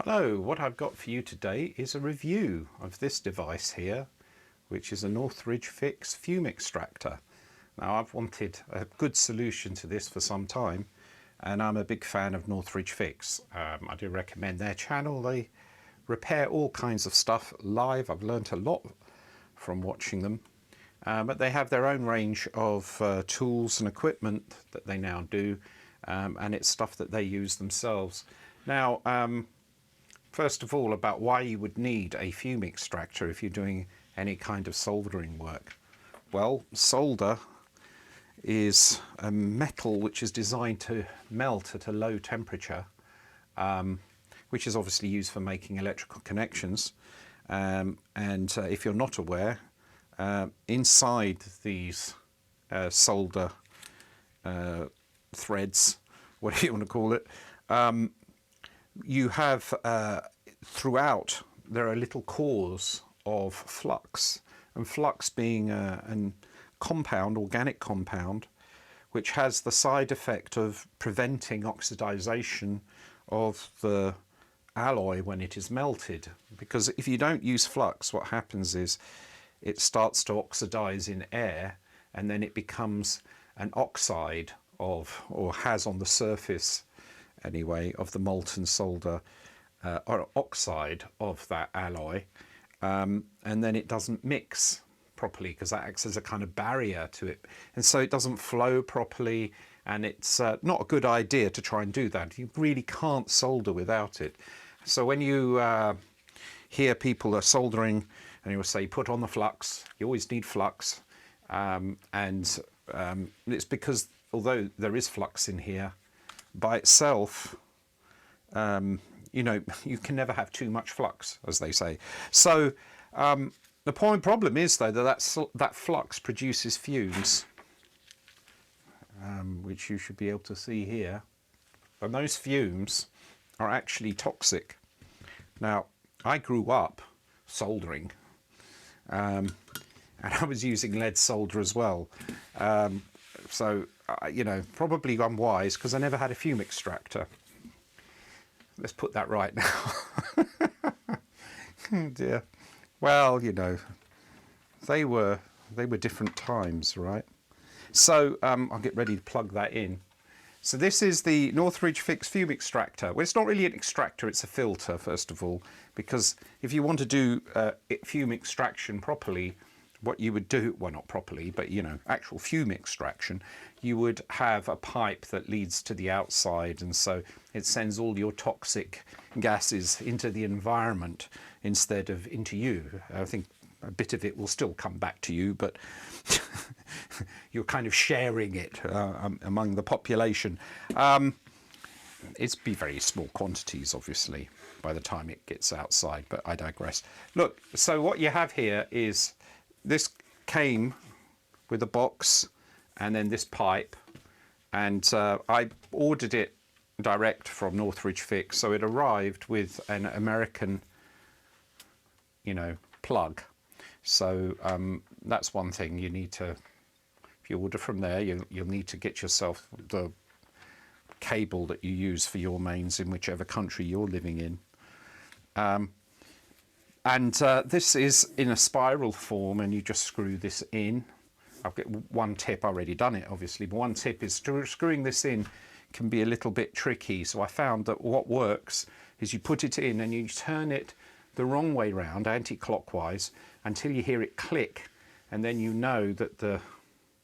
Hello, what I've got for you today is a review of this device here, which is a Northridge Fix fume extractor. Now, I've wanted a good solution to this for some time, and I'm a big fan of Northridge Fix. I do recommend their channel. They repair all kinds of stuff live. I've learnt a lot from watching them, but they have their own range of tools and equipment that they now do, and it's stuff that they use themselves. Now, first of all, about why you would need a fume extractor if you're doing any kind of soldering work. Well, solder is a metal which is designed to melt at a low temperature, which is obviously used for making electrical connections. If you're not aware, inside these solder threads, whatever you want to call it, you have throughout there are little cores of flux, and flux being a compound, organic compound, which has the side effect of preventing oxidization of the alloy when it is melted. Because if you don't use flux, what happens is it starts to oxidize in air, and then it becomes an oxide of, or has on the surface anyway, of the molten solder or oxide of that alloy, and then it doesn't mix properly because that acts as a kind of barrier to it, and so it doesn't flow properly, and it's not a good idea to try and do that. You really can't solder without it. So when you hear people are soldering and you'll say put on the flux, you always need flux, it's because although there is flux in here, by itself, you know, you can never have too much flux, as they say. So the problem is, though, that flux produces fumes, which you should be able to see here. And those fumes are actually toxic. Now, I grew up soldering, and I was using lead solder as well. You know, probably unwise because I never had a fume extractor. Let's put that right now. Oh dear. Well, you know, they were different times, right? So I'll get ready to plug that in. So this is the Northridge Fix fume extractor. Well, it's not really an extractor, it's a filter, first of all, because if you want to do fume extraction properly, what you would do, well, not properly, but, you know, actual fume extraction, you would have a pipe that leads to the outside, and so it sends all your toxic gases into the environment instead of into you. I think a bit of it will still come back to you, but you're kind of sharing it among the population. It's be very small quantities, obviously, by the time it gets outside, but I digress. Look, so what you have here is this came with a box and then this pipe, and I ordered it direct from Northridge Fix, so it arrived with an American, you know, plug. So that's one thing you need to, if you order from there, you'll need to get yourself the cable that you use for your mains in whichever country you're living in. This is in a spiral form, and you just screw this in. I've got one tip, I've already done it obviously, but one tip is screwing this in can be a little bit tricky. So I found that what works is you put it in and you turn it the wrong way round, anti-clockwise, until you hear it click, and then you know that the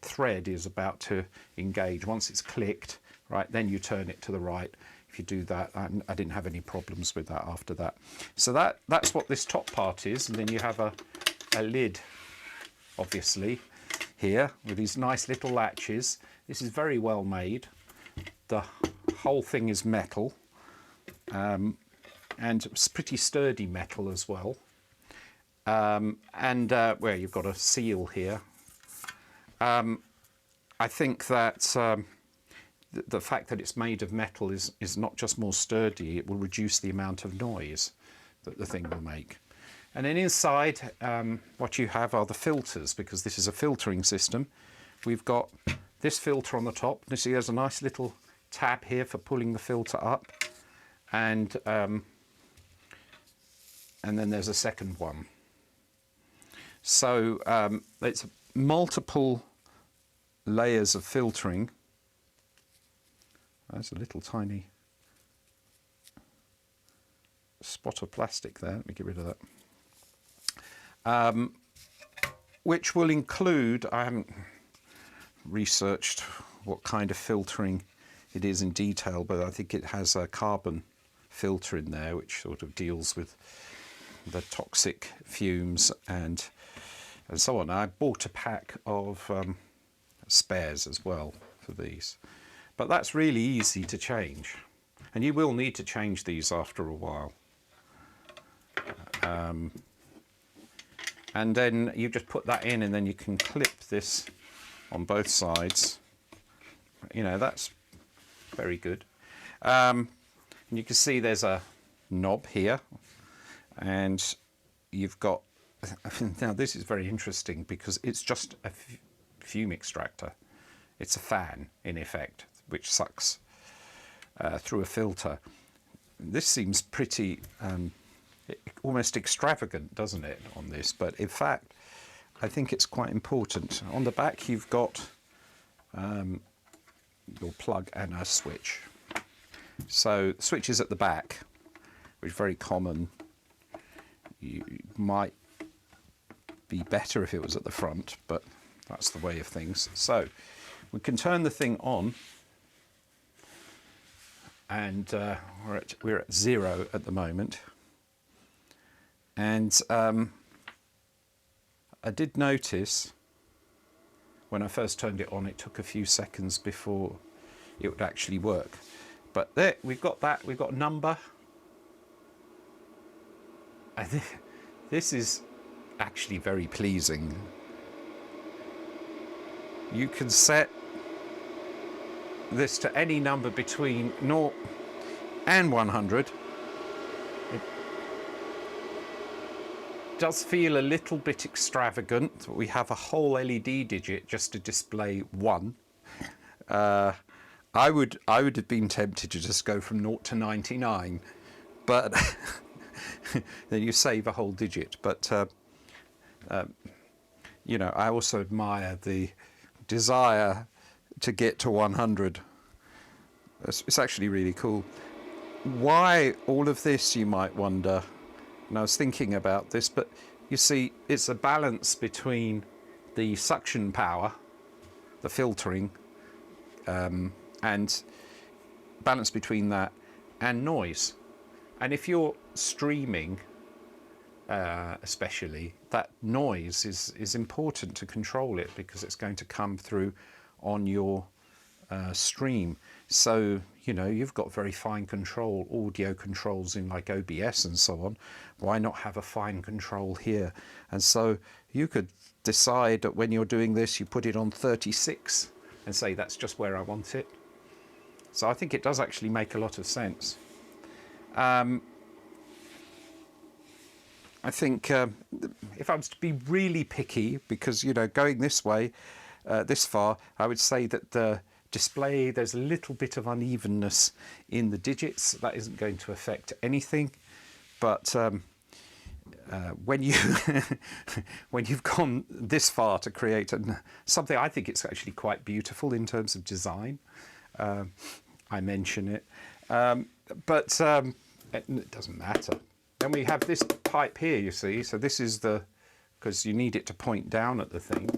thread is about to engage. Once it's clicked, right, then you turn it to the right. If you do that, I didn't have any problems with that after that. So that's what this top part is, and then you have a lid, obviously, here with these nice little latches. This is very well made. The whole thing is metal, and it's pretty sturdy metal as well. Where you've got a seal here. I think that the fact that it's made of metal is not just more sturdy, it will reduce the amount of noise that the thing will make. And then inside, what you have are the filters, because this is a filtering system. We've got this filter on the top. You see there's a nice little tab here for pulling the filter up, and and then there's a second one. So it's multiple layers of filtering. There's a little tiny spot of plastic there. Let me get rid of that. Which will include, I haven't researched what kind of filtering it is in detail, but I think it has a carbon filter in there which sort of deals with the toxic fumes and so on. I bought a pack of spares as well for these, but that's really easy to change, and you will need to change these after a while. And then you just put that in, and then you can clip this on both sides. You know, that's very good. And you can see there's a knob here, and you've got, now this is very interesting because it's just a fume extractor. It's a fan in effect which sucks through a filter. This seems pretty almost extravagant, doesn't it, on this? But in fact, I think it's quite important. On the back you've got your plug and a switch. So the switch is at the back, which is very common. You might be better if it was at the front, but that's the way of things. So we can turn the thing on, and we're at 0 at the moment. And I did notice when I first turned it on, it took a few seconds before it would actually work. But there, we've got that, we've got a number. I think this is actually very pleasing. You can set this to any number between 0 and 100. It does feel a little bit extravagant. We have a whole LED digit just to display 1. I would have been tempted to just go from 0 to 99, but then you save a whole digit. But you know, I also admire the desire to get to 100. It's actually really cool. Why all of this, you might wonder? And I was thinking about this, but you see, it's a balance between the suction power, the filtering, and balance between that and noise. And if you're streaming, especially, that noise is important to control it, because it's going to come through on your stream. So, you know, you've got very fine control, audio controls in like OBS and so on. Why not have a fine control here? And so you could decide that when you're doing this, you put it on 36 and say that's just where I want it. So I think it does actually make a lot of sense. I think if I was to be really picky, because, you know, going this way, this far, I would say that the display, there's a little bit of unevenness in the digits. That isn't going to affect anything. But when you when you've gone this far to create something, I think it's actually quite beautiful in terms of design. I mention it, but it doesn't matter. Then we have this pipe here, you see. So this is because you need it to point down at the thing,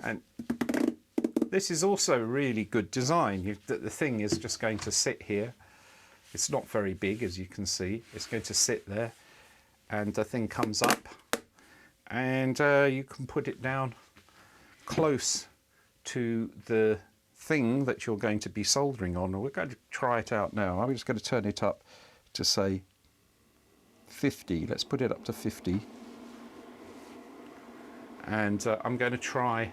and this is also really good design. The thing is just going to sit here. It's not very big, as you can see. It's going to sit there, and the thing comes up, and you can put it down close to the thing that you're going to be soldering on. We're going to try it out now. I'm just going to turn it up to, say, 50. Let's put it up to 50. And I'm going to try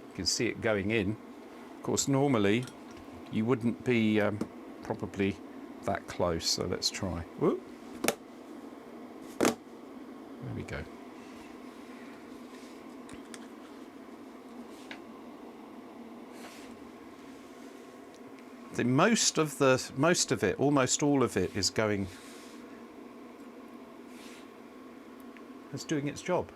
you can see it going in. Of course, normally you wouldn't be probably that close, so let's try. Whoop. There we go. most of it, almost all of it, is going. It's doing its job,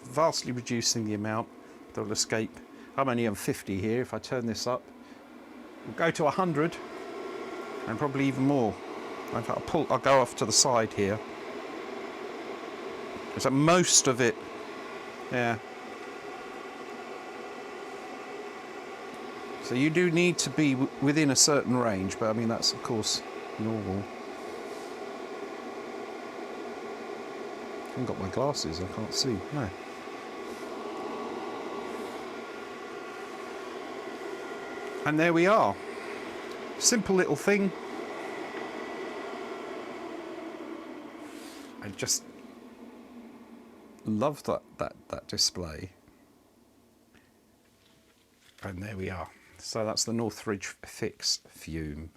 vastly reducing the amount that will escape. I'm only on 50 here. If I turn this up, we'll go to 100, and probably even more. I'll go off to the side here. So most of it, yeah. So you do need to be within a certain range, but I mean that's of course normal. I haven't got my glasses, I can't see. No. And there we are. Simple little thing. I just love that display. And there we are. So that's the Northridge Fix Fume.